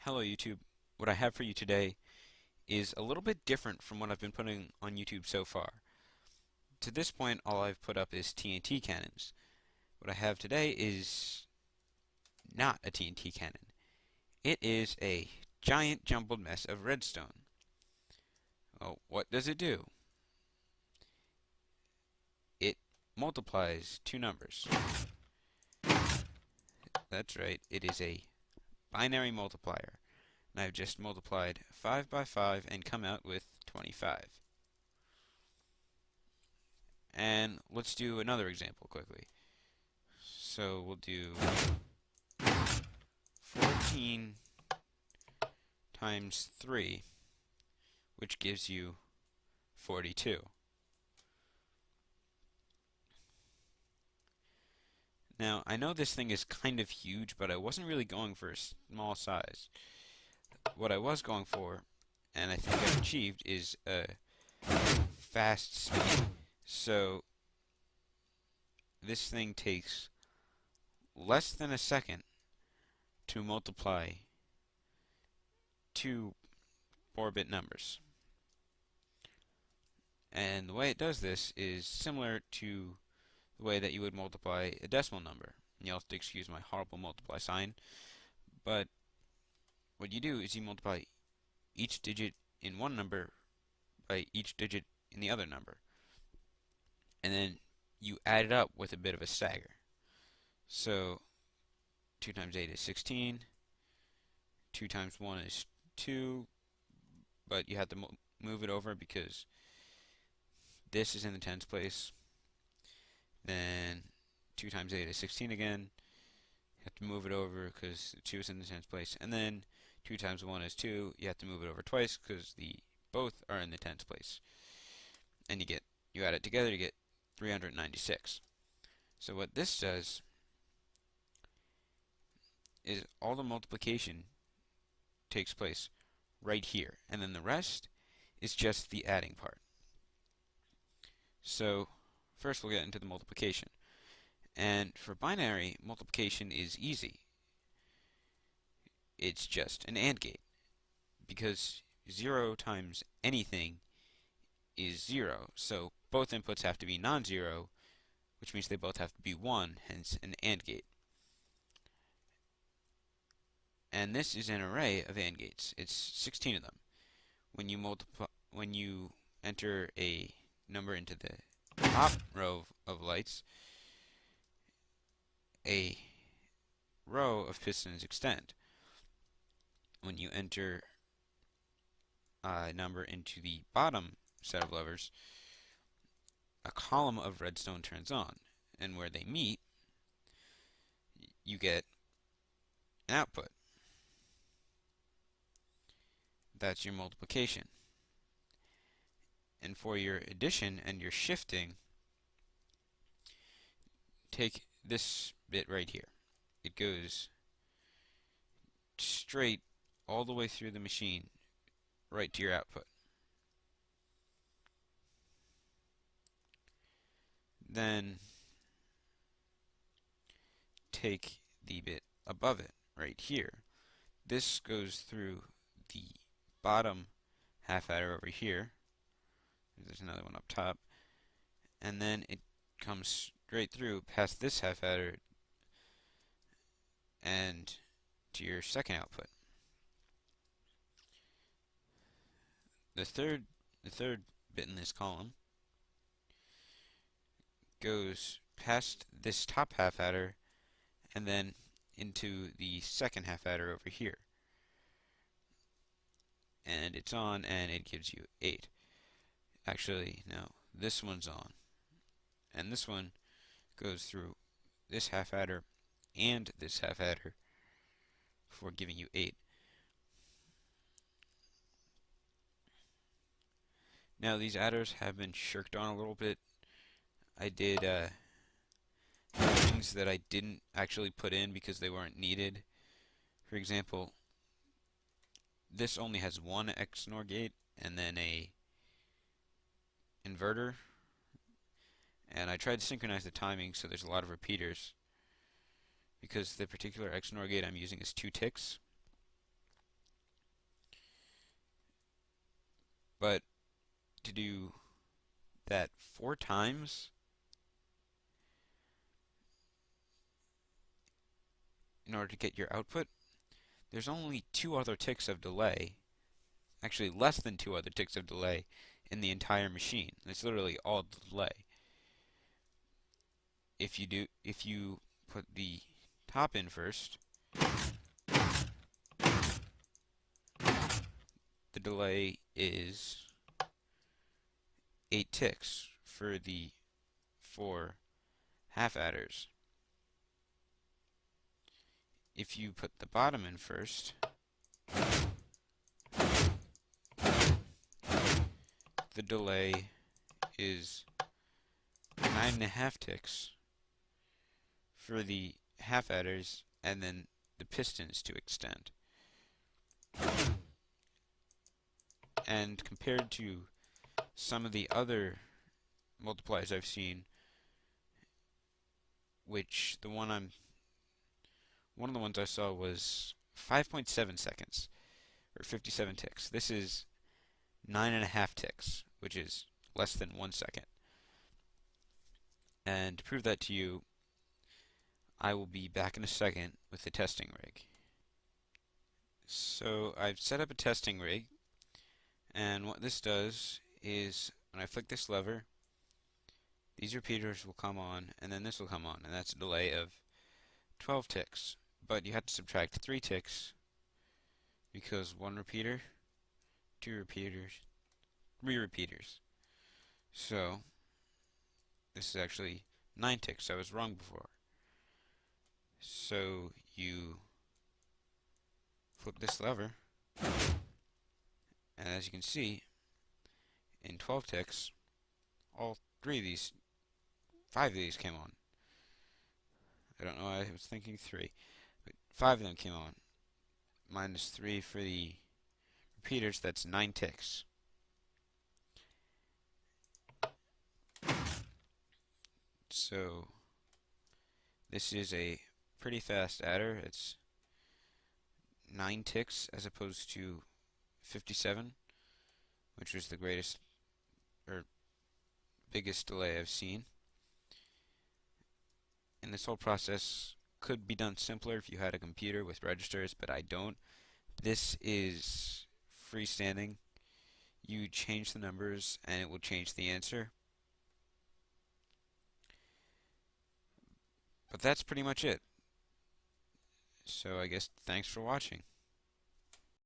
Hello YouTube. What I have for you today is a little bit different from what I've been putting on YouTube so far. To this point, all I've put up is TNT cannons. What I have today is not a TNT cannon. It is a giant jumbled mess of redstone. Well, what does it do? It multiplies two numbers. That's right, it is a binary multiplier. And I've just multiplied 5 by 5 and come out with 25. And let's do another example quickly. So we'll do 14 times 3, which gives you 42. Now, I know this thing is kind of huge, but I wasn't really going for a small size. What I was going for, and I think I've achieved, is a fast speed. So, this thing takes less than a second to multiply two 4-bit numbers. And the way it does this is similar to the way that you would multiply a decimal number. And you'll have to excuse my horrible multiply sign, but what you do is you multiply each digit in one number by each digit in the other number. And then you add it up with a bit of a stagger. So 2 times 8 is 16, 2 times 1 is 2, but you have to move it over because this is in the tens place. Then 2 times 8 is 16 again. You have to move it over because 2 is in the tens place. And then 2 times 1 is 2. You have to move it over twice because both are in the tens place. And you add it together, you get 396. So what this does is all the multiplication takes place right here, and then the rest is just the adding part. So first we'll get into the multiplication. And for binary, multiplication is easy. It's just an AND gate, because 0 times anything is 0, so both inputs have to be non-zero, which means they both have to be 1, hence an AND gate. And this is an array of AND gates. It's 16 of them. When you enter a number into the top row of lights, a row of pistons extend. When you enter a number into the bottom set of levers, a column of redstone turns on, and where they meet, you get an output. That's your multiplication. And for your addition and your shifting, take this bit right here. It goes straight all the way through the machine right to your output. Then take the bit above it right here. This goes through the bottom half adder over here. There's another one up top. And then it comes straight through past this half adder and to your second output. The third bit in this column goes past this top half adder and then into the second half adder over here. And it's on, and it gives you 8. Actually, no, this one's on. And this one goes through this half adder and this half adder for giving you 8. Now these adders have been shirked on a little bit. I did things that I didn't actually put in because they weren't needed. For example, this only has one XNOR gate and then a inverter, and I tried to synchronize the timing so there's a lot of repeaters because the particular XNOR gate I'm using is 2 ticks. But to do that 4 times in order to get your output, there's only 2 other ticks of delay, actually less than 2 other ticks of delay in the entire machine. It's literally all the delay. If you put the top in first, the delay is 8 ticks for the 4 half adders. If you put the bottom in first, the delay is 9.5 ticks for the half adders and then the pistons to extend. And compared to some of the other multipliers I've seen, which one of the ones I saw was 5.7 seconds, or 57 ticks. This is 9.5 ticks, which is less than 1 second. And to prove that to you, I will be back in a second with the testing rig. So I've set up a testing rig, and what this does is when I flick this lever, these repeaters will come on, and then this will come on, and that's a delay of 12 ticks. But you have to subtract 3 ticks because 1 repeater, 2 repeaters, 3 repeaters. So this is actually 9 ticks. I was wrong before. So you flip this lever, and as you can see, in 12 ticks, all 5 of these came on. I don't know why I was thinking 3, but 5 of them came on. Minus 3 for the repeaters, that's 9 ticks. So this is a pretty fast adder. It's 9 ticks as opposed to 57, which was the greatest or biggest delay I've seen. And this whole process could be done simpler if you had a computer with registers, but I don't. This is freestanding. You change the numbers and it will change the answer. But that's pretty much it. So I guess thanks for watching.